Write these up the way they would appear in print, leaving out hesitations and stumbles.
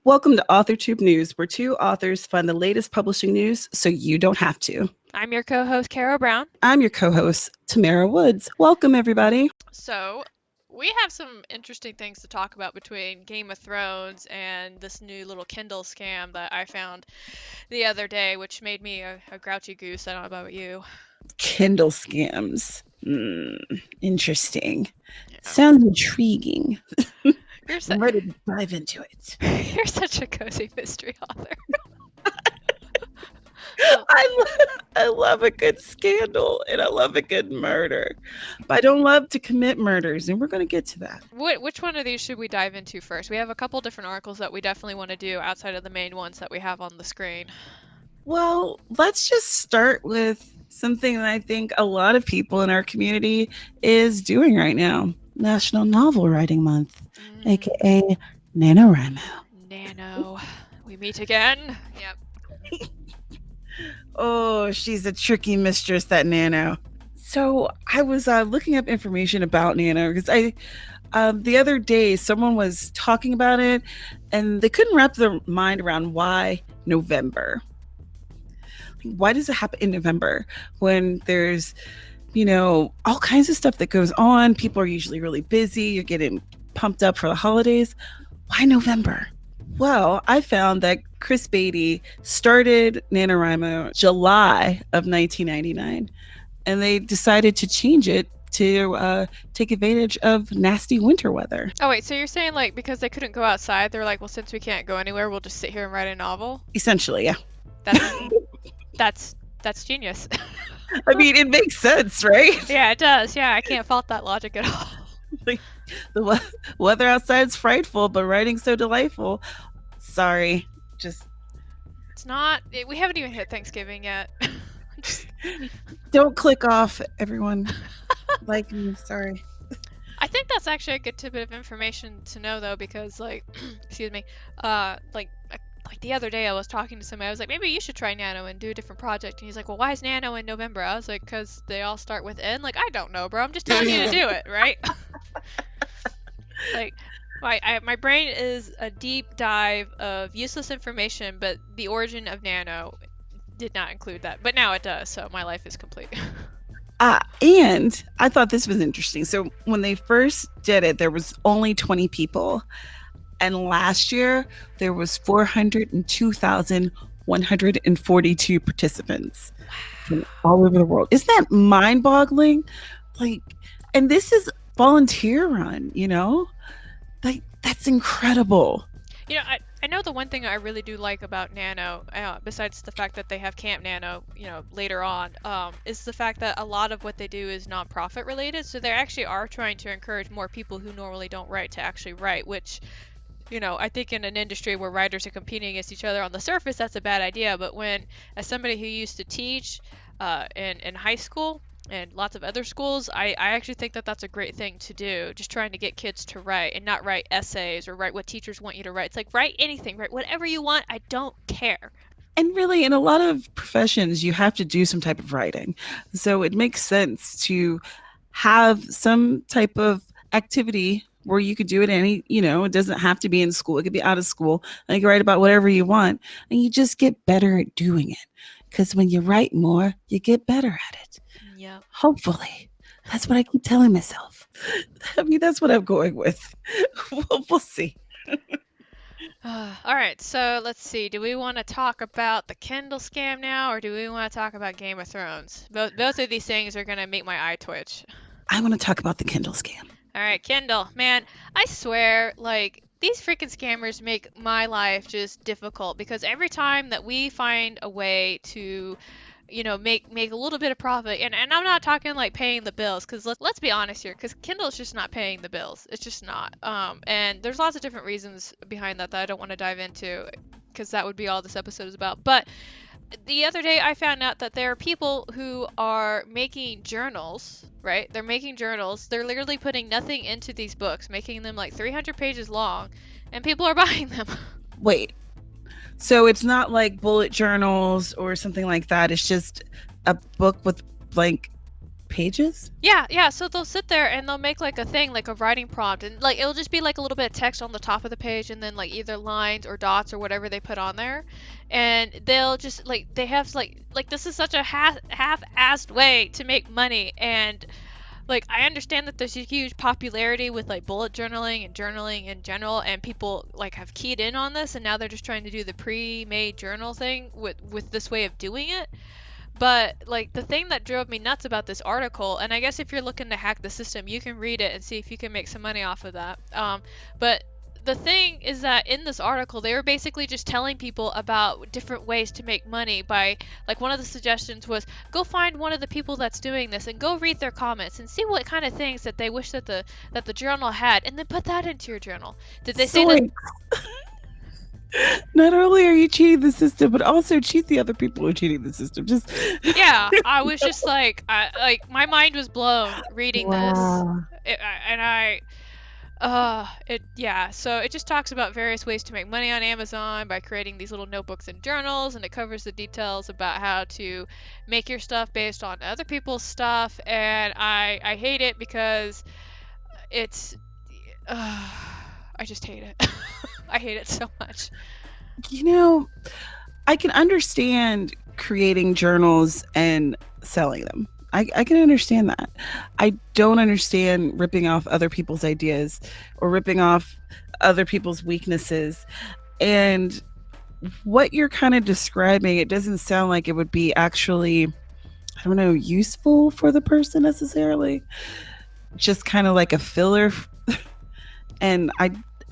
Welcome to AuthorTube News, where two authors find the latest publishing news so you don't have to. I'm your co-host, Carol Brown. I'm your co-host, Tamara Woods. Welcome, everybody. So, we have some interesting things to talk about between Game of Thrones and this new little Kindle scam that I found the other day, which made me a grouchy goose. I don't know about you. Kindle scams. Interesting. Yeah. Sounds intriguing. I'm ready to dive into it. You're such a cozy mystery author. I love a good scandal and I love a good murder, but I don't love to commit murders, and we're going to get to that. Which one of these should we dive into first? We have a couple different articles that we definitely want to do outside of the main ones that we have on the screen. Well, let's just start with something that I think a lot of people in our community is doing right now. National Novel Writing Month, aka NaNoWriMo. Nano. We meet again. Yep. Oh, she's a tricky mistress, that Nano. So I was looking up information about Nano because the other day someone was talking about it and they couldn't wrap their mind around why November. Why does it happen in November when there's, all kinds of stuff that goes on? People are usually really busy. You're getting pumped up for the holidays. Why November? Well, I found that Chris Beatty started NaNoWriMo July of 1999, and they decided to change it to take advantage of nasty winter weather. Oh, wait, so you're saying, because they couldn't go outside, they're like, well, since we can't go anywhere, we'll just sit here and write a novel? Essentially, yeah. That's genius. I mean, it makes sense, right? Yeah, it does. Yeah, I can't fault that logic at all. The weather outside's frightful, but writing's so delightful. Sorry, just... It's not... We haven't even hit Thanksgiving yet. Don't click off, everyone. Like me, sorry. I think that's actually a good tidbit of information to know, though, because, excuse me, the other day I was talking to somebody, I was like, maybe you should try Nano and do a different project. And he's like, well, why is Nano in November? I was like, because they all start with N. I don't know, bro. I'm just telling you to do it, right? My brain is a deep dive of useless information, but the origin of Nano did not include that. But now it does, so my life is complete. And I thought this was interesting. So when they first did it, there was only 20 people. And last year, there was 402,142 participants from all over the world. Isn't that mind-boggling? And this is volunteer run, that's incredible. I know the one thing I really do like about Nano, besides the fact that they have Camp Nano, later on, is the fact that a lot of what they do is nonprofit related. So they actually are trying to encourage more people who normally don't write to actually write, which, I think in an industry where writers are competing against each other on the surface, that's a bad idea. But as somebody who used to teach in high school and lots of other schools, I actually think that that's a great thing to do, just trying to get kids to write and not write essays or write what teachers want you to write. It's like, write anything, write whatever you want. I don't care. And really, in a lot of professions, you have to do some type of writing. So it makes sense to have some type of activity where you could do it it doesn't have to be in school. It could be out of school. And you can write about whatever you want. And you just get better at doing it. Because when you write more, you get better at it. Yeah. Hopefully. That's what I keep telling myself. I mean, that's what I'm going with. We'll see. All right, so let's see. Do we want to talk about the Kindle scam now, or do we want to talk about Game of Thrones? Both of these things are going to make my eye twitch. I want to talk about the Kindle scam. All right, Kindle. Man, I swear, these freaking scammers make my life just difficult, because every time that we find a way to, make a little bit of profit, and I'm not talking paying the bills, because let's be honest here, because Kindle is just not paying the bills. It's just not. And there's lots of different reasons behind that I don't want to dive into, because that would be all this episode is about. But the other day I found out that there are people who are making journals, right? They're making journals. They're literally putting nothing into these books, making them 300 pages long, and people are buying them. Wait. So it's not like bullet journals or something like that. It's just a book with blank pages? Yeah. So they'll sit there and they'll make like a thing, like a writing prompt, and like it'll just be like a little bit of text on the top of the page, and then like either lines or dots or whatever they put on there, and they'll just like they have like this is such a half-assed way to make money, and like I understand that there's a huge popularity with like bullet journaling and journaling in general, and people like have keyed in on this, and now they're just trying to do the pre-made journal thing with this way of doing it. But like the thing that drove me nuts about this article, and I guess if you're looking to hack the system, you can read it and see if you can make some money off of that. But the thing is that in this article, they were basically just telling people about different ways to make money by, like, one of the suggestions was go find one of the people that's doing this and go read their comments and see what kind of things that they wish that the journal had, and then put that into your journal. Did they say that? Not only are you cheating the system, but also cheat the other people who are cheating the system. Just Yeah, I was just like, my mind was blown reading wow. this, yeah. So it just talks about various ways to make money on Amazon by creating these little notebooks and journals, and it covers the details about how to make your stuff based on other people's stuff, and I hate it because it's, I just hate it. I hate it so much. You know, I can understand creating journals and selling them. I can understand that. I don't understand ripping off other people's ideas or ripping off other people's weaknesses. And what you're kind of describing, it doesn't sound like it would be actually, I don't know, useful for the person necessarily. Just kind of like a filler. And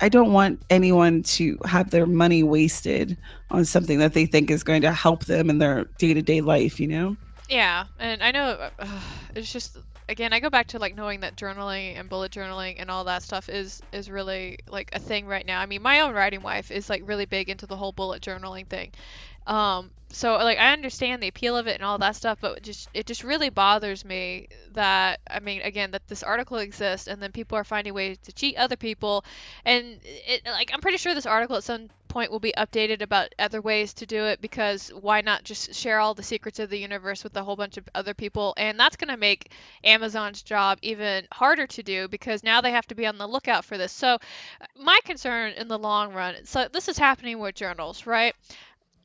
I don't want anyone to have their money wasted on something that they think is going to help them in their day-to-day life, you know? Yeah, and I know it's just, again, I go back to like knowing that journaling and bullet journaling and all that stuff is really like a thing right now. I mean, my own writing wife is like really big into the whole bullet journaling thing. So like I understand the appeal of it and all that stuff, but it just really bothers me that, I mean, again, that this article exists and then people are finding ways to cheat other people, and it, like, I'm pretty sure this article at some point will be updated about other ways to do it, because why not just share all the secrets of the universe with a whole bunch of other people? And that's going to make Amazon's job even harder to do, because now they have to be on the lookout for this. So my concern in the long run, so this is happening with journals, right?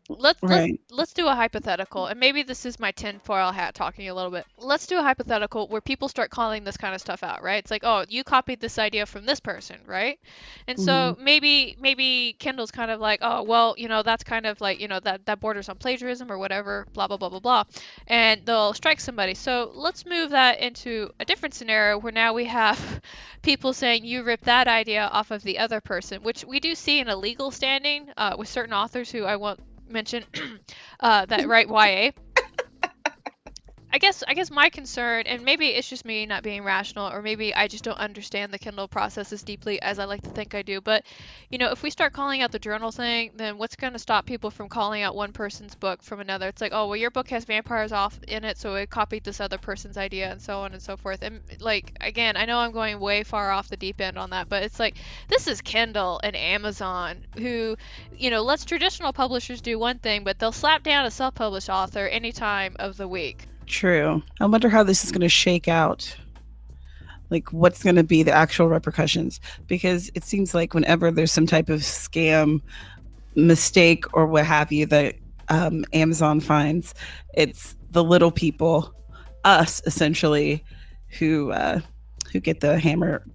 let's let's Right. let's do a hypothetical, and maybe this is my tinfoil hat talking a little bit. Let's do a hypothetical where people start calling this kind of stuff out, right? It's like, oh, you copied this idea from this person, right? And Mhm. so maybe Kindle's kind of like, oh, well, that's kind of like, that borders on plagiarism or whatever, blah blah blah blah blah, and they'll strike somebody. So let's move that into a different scenario where now we have people saying you ripped that idea off of the other person, which we do see in a legal standing with certain authors who I won't mention that write YA. I guess my concern, and maybe it's just me not being rational, or maybe I just don't understand the Kindle process as deeply as I like to think I do. But if we start calling out the journal thing, then what's going to stop people from calling out one person's book from another? It's like, oh, well, your book has vampires off in it, so it copied this other person's idea, and so on and so forth. And like, again, I know I'm going way far off the deep end on that, but it's like, this is Kindle and Amazon, who, lets traditional publishers do one thing, but they'll slap down a self-published author any time of the week. True. I wonder how this is going to shake out. Like, what's going to be the actual repercussions? Because it seems like whenever there's some type of scam, mistake, or what have you that Amazon finds, it's the little people, us essentially, who get the hammer.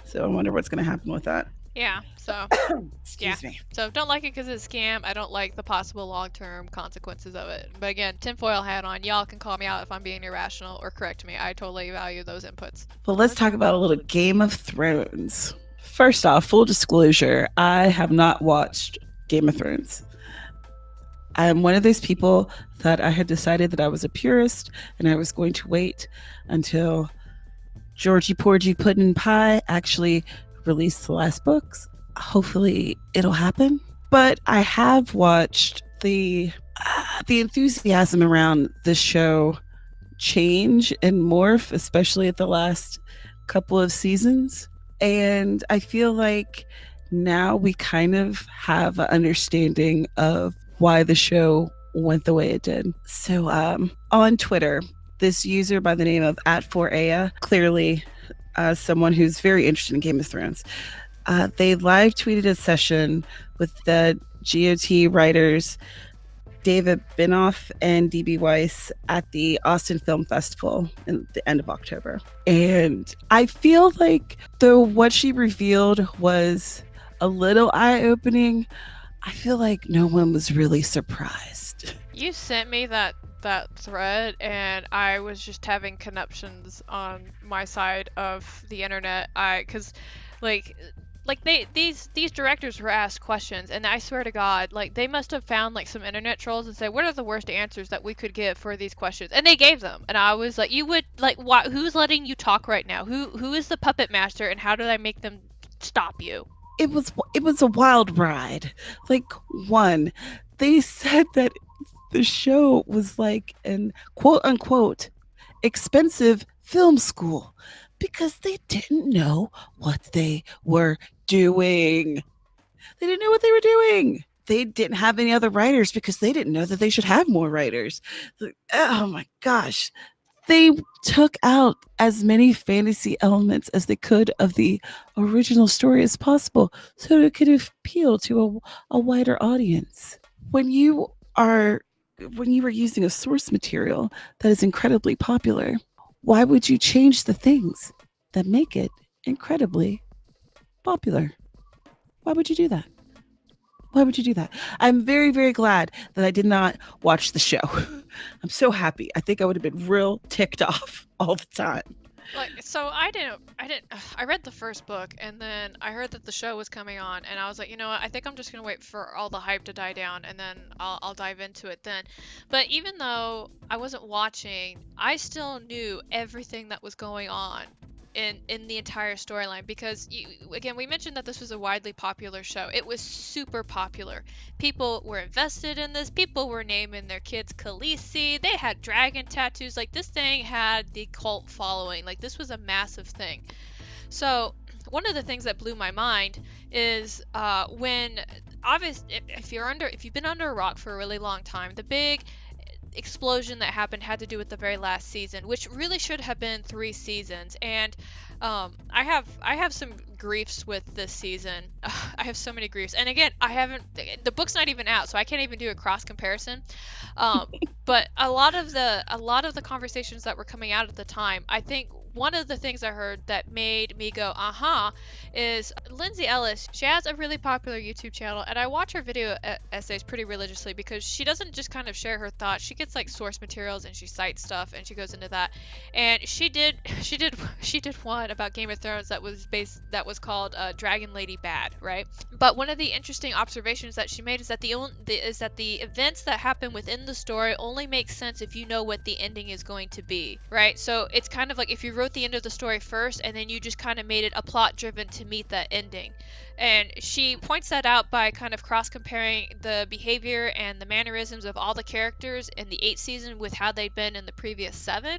So I wonder what's going to happen with that. Yeah, so yeah. Excuse me. So don't like it because it's a scam. I don't like the possible long-term consequences of it. But again, tinfoil hat on. Y'all can call me out if I'm being irrational or correct me. I totally value those inputs. But let's talk about a little Game of Thrones. First off, full disclosure, I have not watched Game of Thrones. I'm one of those people that I had decided that I was a purist and I was going to wait until Georgie Porgy Puddin' Pie actually released the last books. Hopefully it'll happen. But I have watched the enthusiasm around this show change and morph, especially at the last couple of seasons. And I feel like now we kind of have an understanding of why the show went the way it did. So on Twitter, this user by the name of @4aya, clearly someone who's very interested in Game of Thrones. They live tweeted a session with the GOT writers David Benioff and DB Weiss at the Austin Film Festival in the end of October. And I feel like though what she revealed was a little eye-opening, I feel like no one was really surprised. You sent me that thread, and I was just having conniptions on my side of the internet. Cause these directors were asked questions, and I swear to God, like they must have found like some internet trolls and said, what are the worst answers that we could give for these questions, and they gave them. And I was like, you would like, why, who's letting you talk right now? Who is the puppet master, and how did I make them stop you? It was a wild ride. Like, one, they said that the show was like an quote unquote expensive film school because they didn't know what they were doing. They didn't know what they were doing. They didn't have any other writers because they didn't know that they should have more writers. Oh my gosh. They took out as many fantasy elements as they could of the original story as possible so it could appeal to a wider audience. When you were using a source material that is incredibly popular, why would you change the things that make it incredibly popular? Why would you do that? Why would you do that? I'm very, very glad that I did not watch the show. I'm so happy. I think I would have been real ticked off all the time. Like, so I read the first book, and then I heard that the show was coming on, and I was like, you know what, I think I'm just gonna wait for all the hype to die down, and then I'll dive into it then. But even though I wasn't watching, I still knew everything that was going on in the entire storyline, because again, we mentioned that this was a widely popular show. It was super popular. People were invested in this. People were naming their kids Khaleesi. They had dragon tattoos. Like, this thing had the cult following. Like, this was a massive thing. So one of the things that blew my mind is when if you've been under a rock for a really long time, the big explosion that happened had to do with the very last season, which really should have been 3 seasons. And I have some griefs with this season. I have so many griefs, and again, the book's not even out, so I can't even do a cross comparison. But a lot of the conversations that were coming out at the time, I think one of the things I heard that made me go, is Lindsay Ellis. She has a really popular YouTube channel, and I watch her video essays pretty religiously because she doesn't just kind of share her thoughts. She gets like source materials and she cites stuff and she goes into that. And she did one about Game of Thrones that was called Dragon Lady Bad, right? But one of the interesting observations that she made is that the events that happen within the story only make sense if you know what the ending is going to be, right? So it's kind of like if you wrote the end of the story first and then you just kind of made it a plot driven to meet that ending. And she points that out by kind of cross comparing the behavior and the mannerisms of all the characters in the 8th season with how they'd been in the previous 7,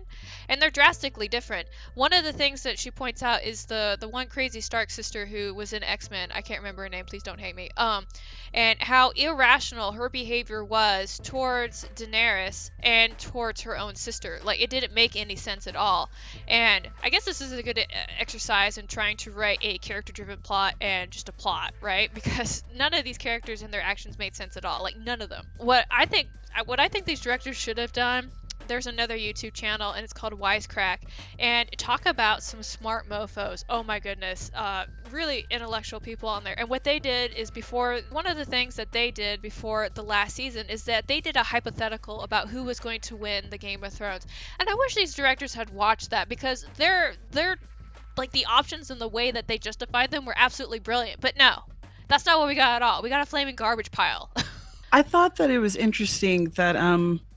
and they're drastically different. One of the things that she points out is the one crazy Stark sister who was in X-Men. I can't remember her name, please don't hate me. And how irrational her behavior was towards Daenerys and towards her own sister. Like, it didn't make any sense at all. And I guess this is a good exercise in trying to write a character-driven plot and just a plot, right? Because none of these characters and their actions made sense at all. Like, none of them. What I think these directors should have done, there's another YouTube channel and it's called Wisecrack, and talk about some smart mofos. Oh my goodness, really intellectual people on there. And what they did is, one of the things that they did before the last season is that they did a hypothetical about who was going to win the Game of Thrones. And I wish these directors had watched that, because they're like, the options and the way that they justified them were absolutely brilliant. But no, that's not what we got at all. We got a flaming garbage pile. I thought that it was interesting that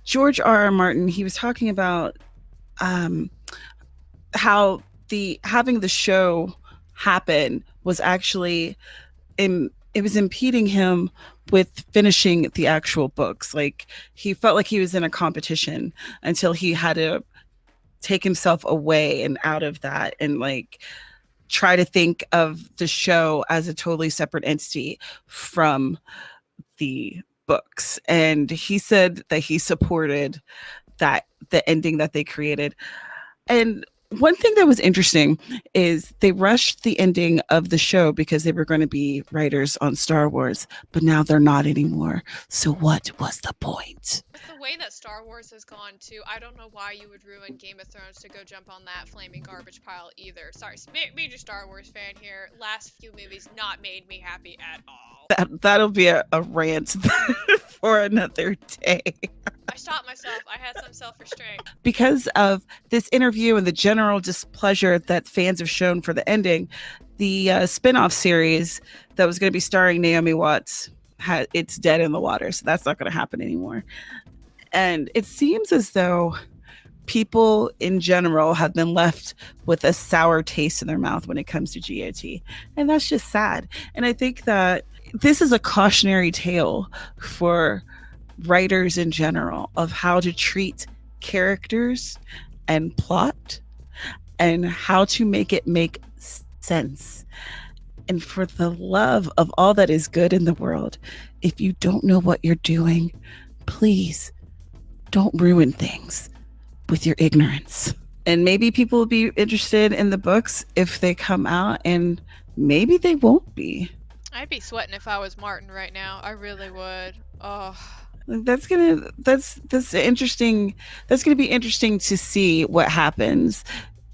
George R.R. Martin, he was talking about how having the show happen was actually it was impeding him with finishing the actual books. Like, he felt like he was in a competition until he had to take himself away and out of that and like try to think of the show as a totally separate entity from the books. And he said that he supported the ending that they created. And one thing that was interesting is they rushed the ending of the show because they were going to be writers on Star Wars, but now they're not anymore. So what was the point? With the way that Star Wars has gone too, I don't know why you would ruin Game of Thrones to go jump on that flaming garbage pile either. Sorry, major Star Wars fan here. Last few movies not made me happy at all. That'll be a rant for another day. I stopped myself. I had some self-restraint. Because of this interview and the general displeasure that fans have shown for the ending, the spin-off series that was going to be starring Naomi Watts, it's dead in the water. So that's not going to happen anymore. And it seems as though people in general have been left with a sour taste in their mouth when it comes to GOT. And that's just sad. And I think that this is a cautionary tale for writers in general of how to treat characters and plot and how to make it make sense. And for the love of all that is good in the world, if you don't know what you're doing, please don't ruin things with your ignorance. And maybe people will be interested in the books if they come out, and maybe they won't be. I'd be sweating if I was Martin right now. I really would. Oh. That's interesting. That's gonna be interesting to see what happens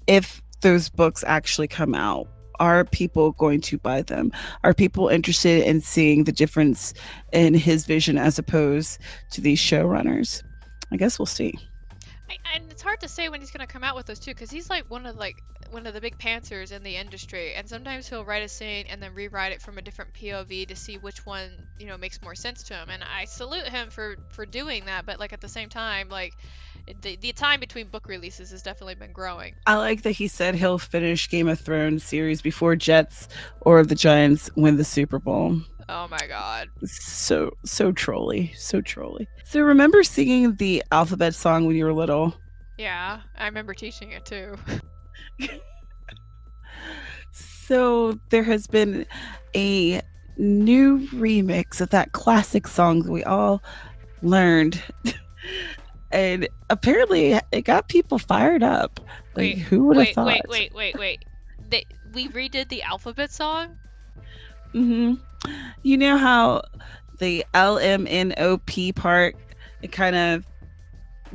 if those books actually come out. Are people going to buy them? Are people interested in seeing the difference in his vision as opposed to these showrunners? I guess we'll see. And it's hard to say when he's going to come out with those too, because he's like one of the big pantsers in the industry, and sometimes he'll write a scene and then rewrite it from a different POV to see which one makes more sense to him. And I salute him for doing that, but like at the same time, like the time between book releases has definitely been growing. I like that he said he'll finish Game of Thrones series before Jets or the Giants win the Super Bowl. Oh my god. So trolly. So remember singing the alphabet song when you were little? Yeah, I remember teaching it too. So there has been a new remix of that classic song that we all learned. And apparently it got people fired up. Like, who would have thought? Wait. We redid the alphabet song? Mm-hmm. You know how the LMNOP part, it kind of,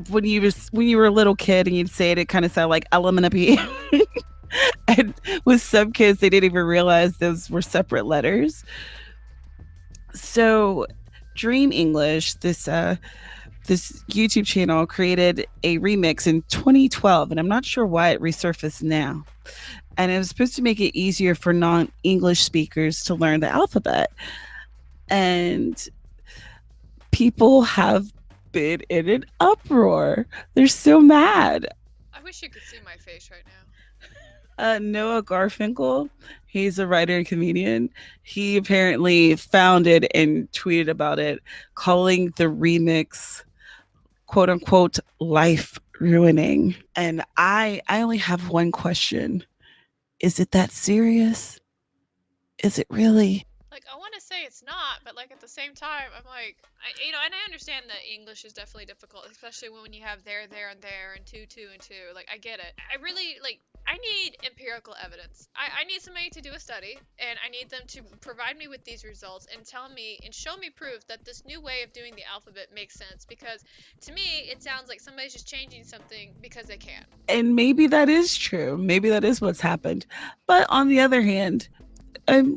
when you were a little kid and you'd say it, it kind of sounded like LMNOP. And with some kids, they didn't even realize those were separate letters. So Dream English, this YouTube channel, created a remix in 2012, and I'm not sure why it resurfaced now. And it was supposed to make it easier for non-English speakers to learn the alphabet. And people have been in an uproar. They're so mad. I wish you could see my face right now. Noah Garfinkel, he's a writer and comedian. He apparently found it and tweeted about it, calling the remix, quote unquote, life ruining. And I only have one question. Is it that serious? Is it really? Like, I want to say it's not, but like at the same time, I'm like, and I understand that English is definitely difficult, especially when you have there, and there, and two, and two. Like, I get it. I really, I need empirical evidence. I need somebody to do a study, and I need them to provide me with these results and tell me and show me proof that this new way of doing the alphabet makes sense. Because to me, it sounds like somebody's just changing something because they can. And maybe that is true. Maybe that is what's happened. But on the other hand,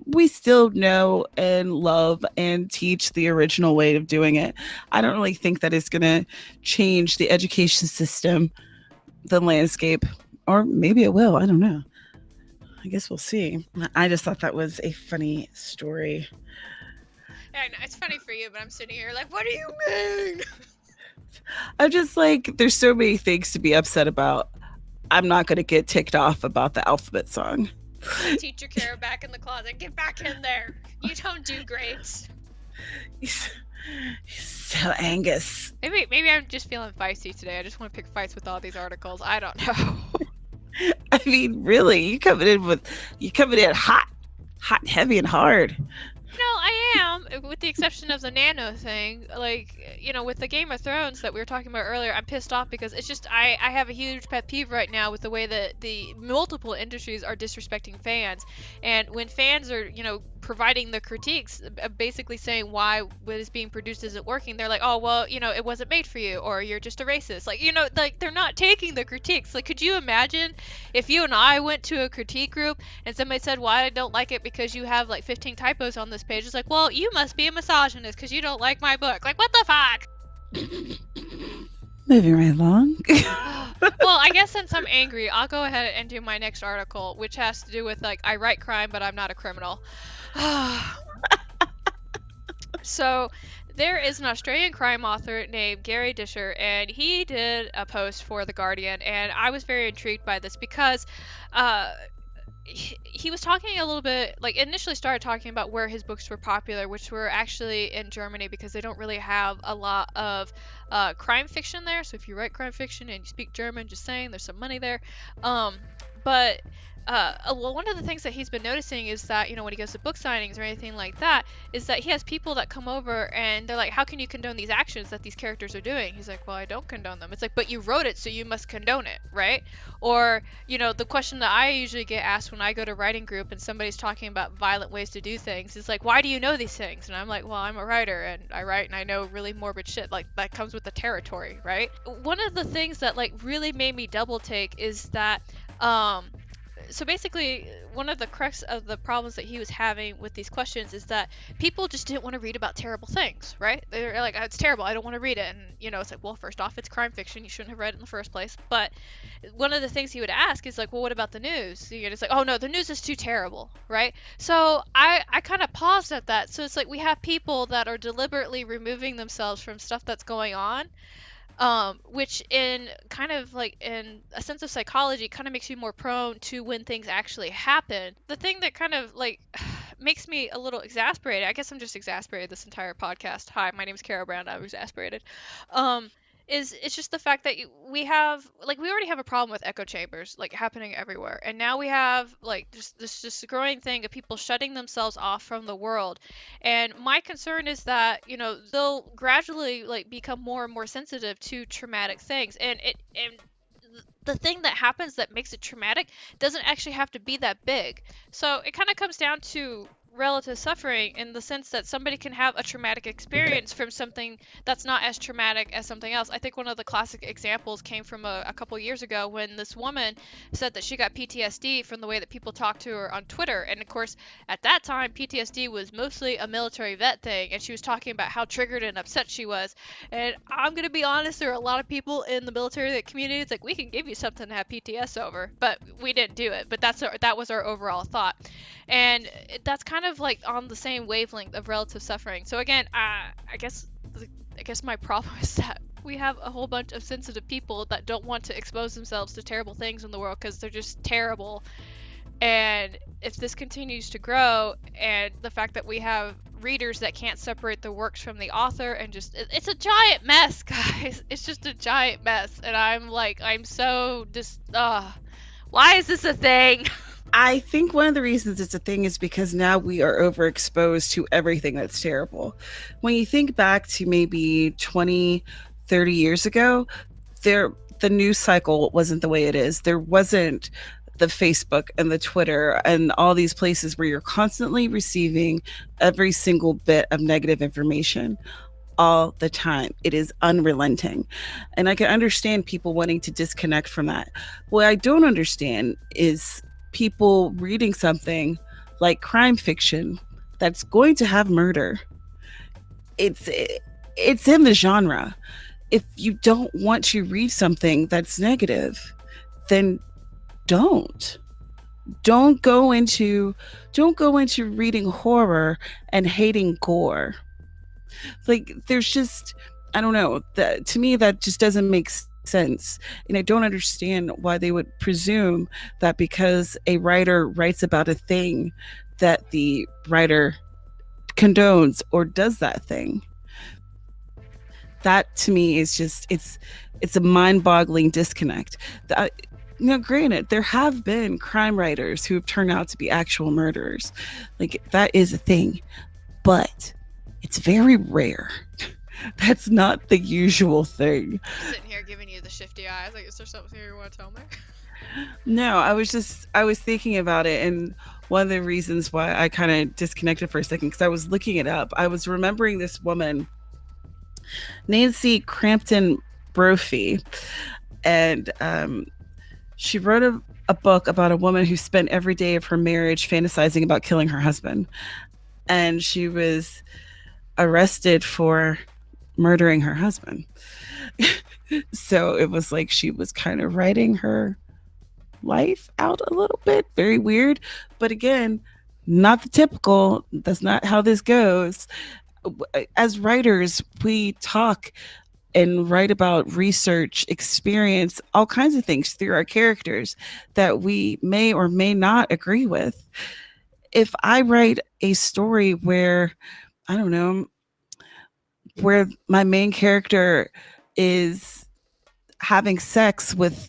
we still know and love and teach the original way of doing it. I don't really think that it's going to change the education system, the landscape, or maybe it will. I don't know. I guess we'll see. I just thought that was a funny story. Yeah, it's funny for you, but I'm sitting here like, what do you mean? I'm just like, there's so many things to be upset about. I'm not going to get ticked off about the alphabet song. Teacher Kara back in the closet. Get back in there. You don't do great. So Angus. Maybe I'm just feeling feisty today. I just want to pick fights with all these articles. I don't know. I mean, really, you coming in hot, heavy, and hard. No, I am, with the exception of the nano thing. Like, with the Game of Thrones that we were talking about earlier, I'm pissed off because it's just I have a huge pet peeve right now with the way that the multiple industries are disrespecting fans. And when fans are, providing the critiques, basically saying why what is being produced isn't working, they're like, oh, well, it wasn't made for you, or you're just a racist. Like, like, they're not taking the critiques. Like, could you imagine if you and I went to a critique group and somebody said, well, I don't like it because you have like 15 typos on this page? It's like, well, you must be a misogynist because you don't like my book. Like, what the fuck? Moving right along. Well, I guess since I'm angry, I'll go ahead and do my next article, which has to do with, like, I write crime, but I'm not a criminal. So, there is an Australian crime author named Gary Disher, and he did a post for The Guardian, and I was very intrigued by this because he was talking a little bit, like, initially started talking about where his books were popular, which were actually in Germany, because they don't really have a lot of crime fiction there. So if you write crime fiction and you speak German, just saying, there's some money there. But well, one of the things that he's been noticing is that, when he goes to book signings or anything like that, is that he has people that come over and they're like, how can you condone these actions that these characters are doing? He's like, well, I don't condone them. It's like, but you wrote it, so you must condone it, right? Or, the question that I usually get asked when I go to writing group and somebody's talking about violent ways to do things is like, why do you know these things? And I'm like, well, I'm a writer and I write and I know really morbid shit. Like, that comes with the territory, right? One of the things that, like, really made me double take is that, so basically, one of the crux of the problems that he was having with these questions is that people just didn't want to read about terrible things, right? They're like, oh, it's terrible, I don't want to read it. And, it's like, well, first off, it's crime fiction. You shouldn't have read it in the first place. But one of the things he would ask is like, well, what about the news? It's like, oh, no, the news is too terrible, right? So I kind of paused at that. So it's like we have people that are deliberately removing themselves from stuff that's going on, which in kind of like in a sense of psychology kind of makes you more prone to when things actually happen. The thing that kind of like makes me a little exasperated, I guess I'm just exasperated this entire podcast. Hi, my name is Carol Brown. I'm exasperated. Is it's just the fact that we already have a problem with echo chambers like happening everywhere, and now we have like just growing thing of people shutting themselves off from the world. And my concern is that they'll gradually like become more and more sensitive to traumatic things, and the thing that happens that makes it traumatic doesn't actually have to be that big. So it kind of comes down to relative suffering in the sense that somebody can have a traumatic experience from something that's not as traumatic as something else. I think one of the classic examples came from a couple years ago when this woman said that she got PTSD from the way that people talked to her on Twitter. And of course, at that time, PTSD was mostly a military vet thing, and she was talking about how triggered and upset she was. And I'm going to be honest, there are a lot of people in the military community that's like, we can give you something to have PTS over, but we didn't do it. But that was our overall thought. And that's kind of like on the same wavelength of relative suffering. So again, I guess my problem is that we have a whole bunch of sensitive people that don't want to expose themselves to terrible things in the world because they're just terrible. And if this continues to grow, and the fact that we have readers that can't separate the works from the author, and it's a giant mess, guys. It's just a giant mess. And I'm so just, why is this a thing? I think one of the reasons it's a thing is because now we are overexposed to everything that's terrible. When you think back to maybe 20, 30 years ago, the news cycle wasn't the way it is. There wasn't the Facebook and the Twitter and all these places where you're constantly receiving every single bit of negative information all the time. It is unrelenting. And I can understand people wanting to disconnect from that. What I don't understand is people reading something like crime fiction that's going to have murder. It's in the genre. If you don't want to read something that's negative, then don't go into reading horror and hating gore. Like, there's just, I don't know, to me that just doesn't make sense. And I don't understand why they would presume that because a writer writes about a thing that the writer condones or does that thing. That to me is just, it's a mind-boggling disconnect. Granted, there have been crime writers who have turned out to be actual murderers. Like, that is a thing. but it's very rare. That's not the usual thing. I'm sitting here giving you the shifty eyes. Like, is there something you want to tell me? No, I was thinking about it, and one of the reasons why I kind of disconnected for a second because I was looking it up. I was remembering this woman, Nancy Crampton Brophy, and she wrote a book about a woman who spent every day of her marriage fantasizing about killing her husband, and she was arrested for murdering her husband. So it was like she was kind of writing her life out a little bit. Very weird. But again, not the typical. That's not how this goes. As writers, we talk and write about research, experience, all kinds of things through our characters that we may or may not agree with. If I write a story where, I don't know, where my main character is having sex with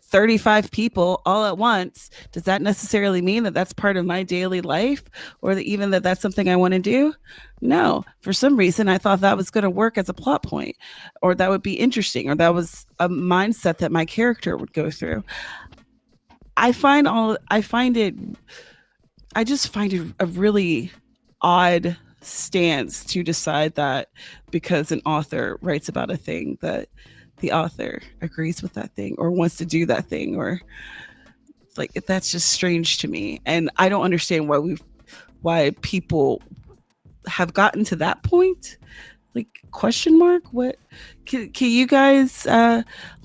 35 people all at once, does that necessarily mean that that's part of my daily life or that even that that's something I want to do? No. For some reason, I thought that was going to work as a plot point or that would be interesting or that was a mindset that my character would go through. I just find it a really odd stance to decide that because an author writes about a thing that the author agrees with that thing or wants to do that thing or like that's just strange to me and I don't understand why people have gotten to that point. Like question mark what can you guys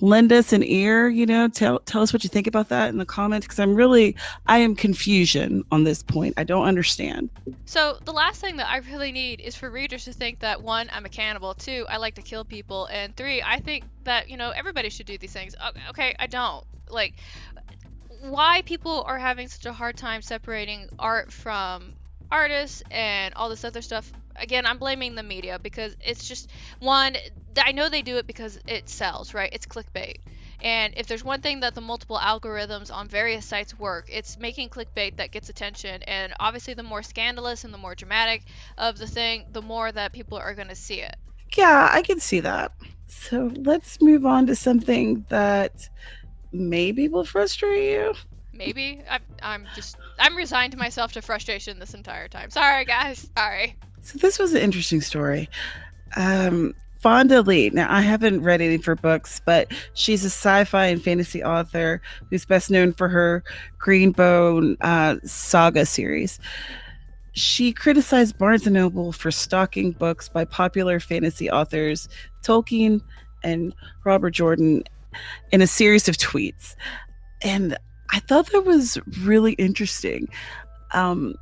lend us an ear, tell us what you think about that in the comments because I am confusion on this point. I don't understand. So the last thing that I really need is for readers to think that one, I'm a cannibal, two, I like to kill people, and three, I think that everybody should do these things. Okay, I don't. Like, why people are having such a hard time separating art from artists and all this other stuff. Again, I'm blaming the media because it's just one, I know they do it because it sells, right? It's clickbait. And if there's one thing that the multiple algorithms on various sites work, it's making clickbait that gets attention. And obviously, the more scandalous and the more dramatic of the thing, the more that people are going to see it. Yeah, I can see that. So let's move on to something that maybe will frustrate you. Maybe. I'm resigned myself to frustration this entire time. Sorry, guys. Sorry. So this was an interesting story. Fonda Lee. Now, I haven't read any of her books, but she's a sci-fi and fantasy author who's best known for her Greenbone saga series. She criticized Barnes & Noble for stocking books by popular fantasy authors Tolkien and Robert Jordan in a series of tweets. And I thought that was really interesting. Um,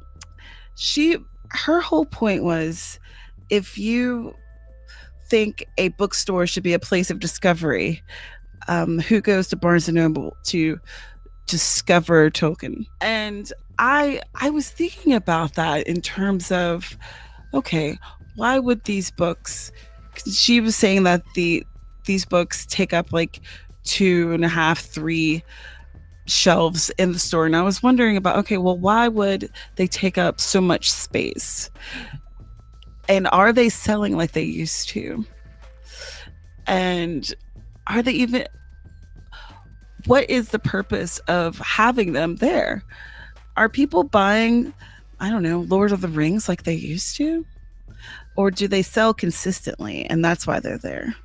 her whole point was if you think a bookstore should be a place of discovery, who goes to Barnes and Noble to discover Tolkien? And I was thinking about that in terms of, okay, why would these books? She was saying that these books take up like 2.5, 3 shelves in the store, and I was wondering about, okay, well, why would they take up so much space? And are they selling like they used to? And are they even? What is the purpose of having them there? Are people buying, I don't know, Lord of the Rings like they used to? Or do they sell consistently and that's why they're there?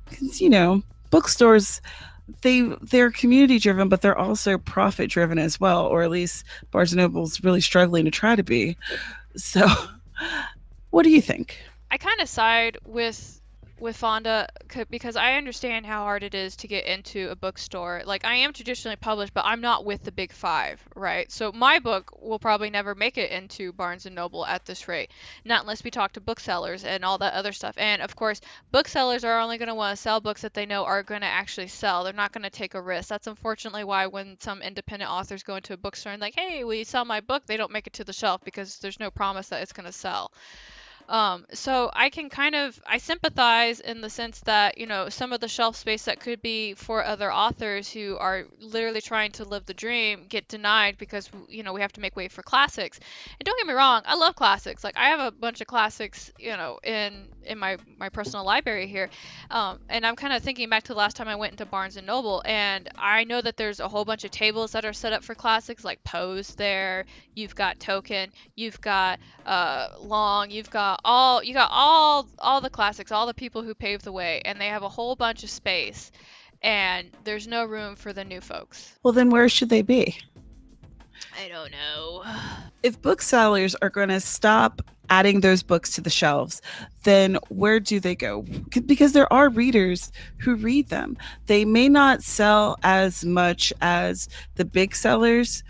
Because, bookstores, they're community driven, but they're also profit driven as well, or at least Barnes and Noble's really struggling to try to be. So, what do you think? I kind of side with Fonda because I understand how hard it is to get into a bookstore. Like, I am traditionally published, but I'm not with the big five, right? So my book will probably never make it into Barnes and Noble at this rate, not unless we talk to booksellers and all that other stuff. And of course, booksellers are only going to want to sell books that they know are going to actually sell. They're not going to take a risk. That's unfortunately why when some independent authors go into a bookstore and like, hey, will you sell my book? They don't make it to the shelf because there's no promise that it's going to sell. So I sympathize in the sense that, some of the shelf space that could be for other authors who are literally trying to live the dream get denied because, we have to make way for classics. And don't get me wrong, I love classics. Like, I have a bunch of classics, in my personal library here. And I'm kind of thinking back to the last time I went into Barnes and Noble, and I know that there's a whole bunch of tables that are set up for classics, like Poe's there, you've got Tolkien, you've got Long, you got all the classics, all the people who paved the way, and they have a whole bunch of space, and there's no room for the new folks. Well, then where should they be? I don't know. If booksellers are going to stop adding those books to the shelves, then where do they go? Because there are readers who read them. They may not sell as much as the big sellers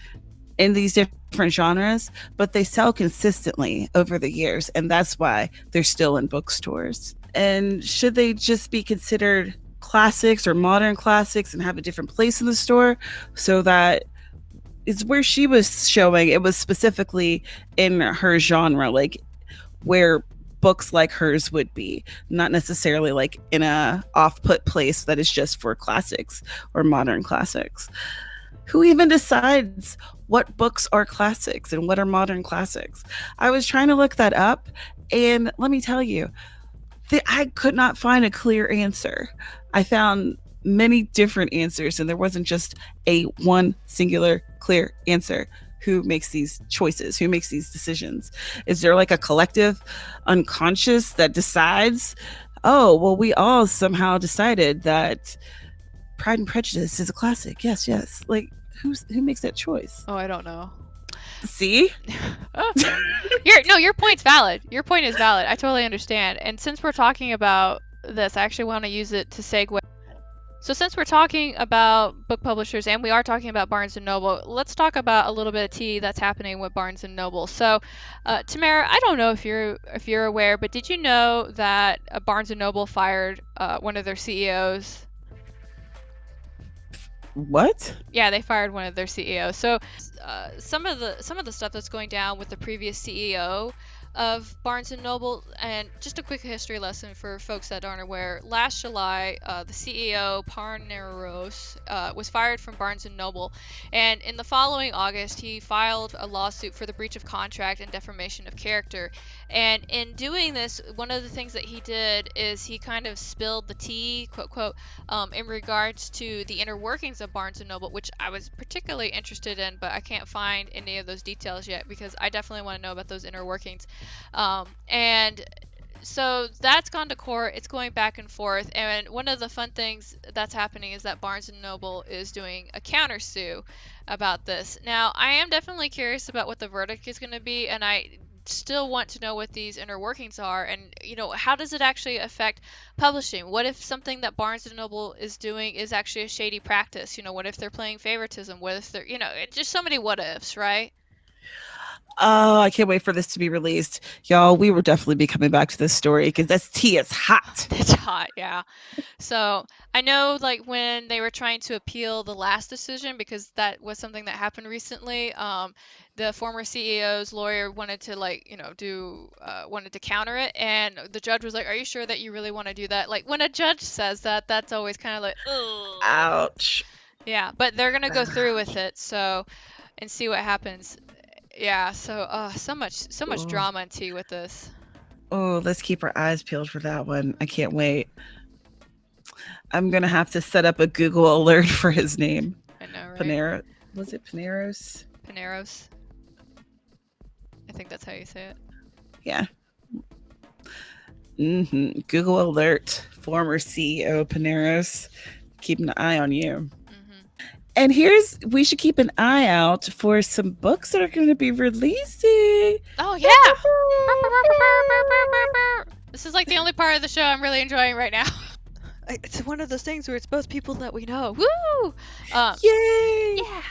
in these different genres, but they sell consistently over the years, and that's why they're still in bookstores. And should they just be considered classics or modern classics and have a different place in the store, so that it's where she was showing it was specifically in her genre, like where books like hers would be, not necessarily like in a off-put place that is just for classics or modern classics. Who even decides what books are classics and what are modern classics? I was trying to look that up, and let me tell you, I could not find a clear answer. I found many different answers, and there wasn't just a one singular clear answer. Who makes these choices? Who makes these decisions? Is there like a collective unconscious that decides, oh, well, we all somehow decided that Pride and Prejudice is a classic? Yes, yes. Like, who makes that choice? Oh, I don't know. See? Your point's valid. Your point is valid. I totally understand. And since we're talking about this, I actually want to use it to segue. So since we're talking about book publishers and we are talking about Barnes & Noble, let's talk about a little bit of tea that's happening with Barnes & Noble. So, Tamara, I don't know if you're aware, but did you know that Barnes & Noble fired one of their CEOs? What? Yeah, they fired one of their CEOs. So some of the stuff that's going down with the previous CEO of Barnes & Noble, and just a quick history lesson for folks that aren't aware. Last July, the CEO, Parneros, was fired from Barnes & Noble, and in the following August, he filed a lawsuit for the breach of contract and defamation of character. And in doing this, one of the things that he did is he kind of spilled the tea, quote, quote, in regards to the inner workings of Barnes & Noble, which I was particularly interested in, but I can't find any of those details yet because I definitely want to know about those inner workings. And so that's gone to court. It's going back and forth. And one of the fun things that's happening is that Barnes & Noble is doing a countersue about this. Now, I am definitely curious about what the verdict is going to be, and I still want to know what these inner workings are, and how does it actually affect publishing? What if something that Barnes & Noble is doing is actually a shady practice? What if they're playing favoritism? What if they're, just so many what ifs, right? Oh, I can't wait for this to be released. Y'all, we will definitely be coming back to this story because this tea is hot. It's hot, yeah. So I know, like, when they were trying to appeal the last decision, because that was something that happened recently, the former CEO's lawyer wanted to, like, wanted to counter it, and the judge was like, "Are you sure that you really want to do that?" Like, when a judge says that, that's always kind of like, ugh. Ouch. Yeah, but they're gonna go through with it, so, and see what happens. Yeah, so so much drama and tea with this. Oh, let's keep our eyes peeled for that one. I can't wait. I'm gonna have to set up a Google alert for his name. I know, right? Panera. Was it Paneros? Paneros. I think that's how you say it. Yeah. Google alert. Former CEO Paneros. Keeping an eye on you. And we should keep an eye out for some books that are going to be releasing. Oh, yeah. This is like the only part of the show I'm really enjoying right now. It's one of those things where it's both people that we know. Woo! Yay! Yeah.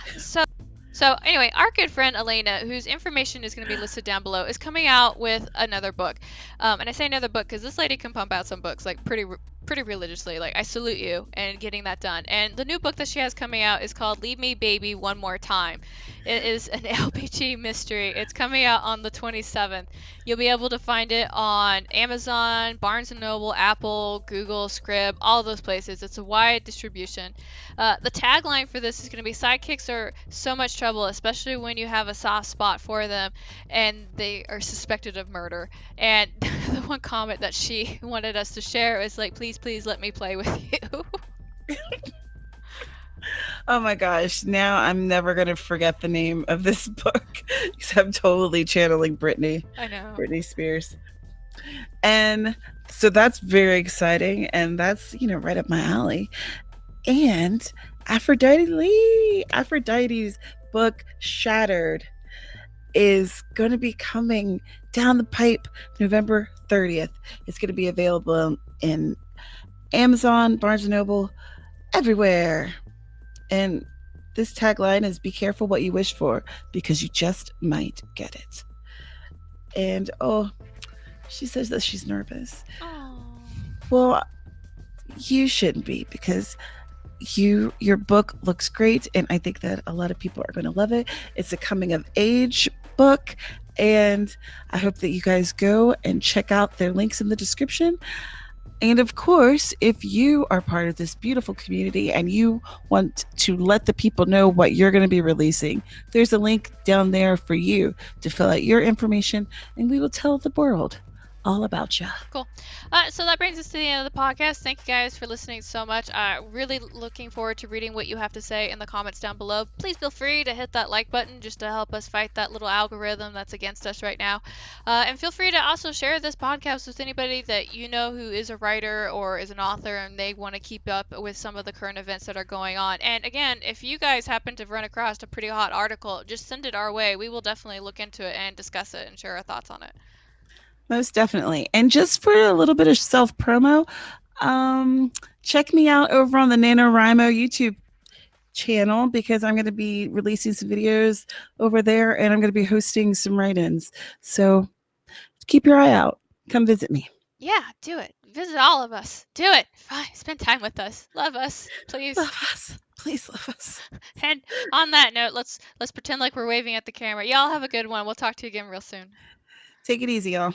So anyway, our good friend Elena, whose information is going to be listed down below, is coming out with another book. And I say another book because this lady can pump out some books like pretty pretty religiously. Like, I salute you and getting that done. And the new book that she has coming out is called Leave Me Baby One More Time. It is an LPG mystery. It's coming out on the 27th. You'll be able to find it on Amazon, Barnes & Noble, Apple, Google, Scrib, all those places. It's a wide distribution. The tagline for this is going to be sidekicks are so much trouble, especially when you have a soft spot for them and they are suspected of murder. And the one comment that she wanted us to share was like, please, please let me play with you. Oh my gosh. Now I'm never going to forget the name of this book because I'm totally channeling I know. Britney Spears. And so that's very exciting. And that's, right up my alley. And Aphrodite's book, Shattered, is going to be coming down the pipe November 30th. It's going to be available in Amazon, Barnes & Noble, everywhere. And this tagline is be careful what you wish for because you just might get it. And she says that she's nervous. Aww. Well, you shouldn't be because your book looks great and I think that a lot of people are going to love it. It's a coming of age book and I hope that you guys go and check out their links in the description. And of course, if you are part of this beautiful community and you want to let the people know what you're going to be releasing, there's a link down there for you to fill out your information and we will tell the world all about you. Cool. So that brings us to the end of the podcast. Thank you guys for listening so much. Really looking forward to reading what you have to say in the comments down below. Please feel free to hit that like button just to help us fight that little algorithm that's against us right now. And feel free to also share this podcast with anybody that you know who is a writer or is an author and they want to keep up with some of the current events that are going on. And again, if you guys happen to run across a pretty hot article, just send it our way. We will definitely look into it and discuss it and share our thoughts on it. Most definitely. And just for a little bit of self promo, check me out over on the NaNoWriMo YouTube channel because I'm going to be releasing some videos over there and I'm going to be hosting some write-ins. So keep your eye out. Come visit me. Yeah, do it. Visit all of us. Do it. Fine. Spend time with us. Love us, please. Love us. Please love us. And on that note, let's pretend like we're waving at the camera. Y'all have a good one. We'll talk to you again real soon. Take it easy, y'all.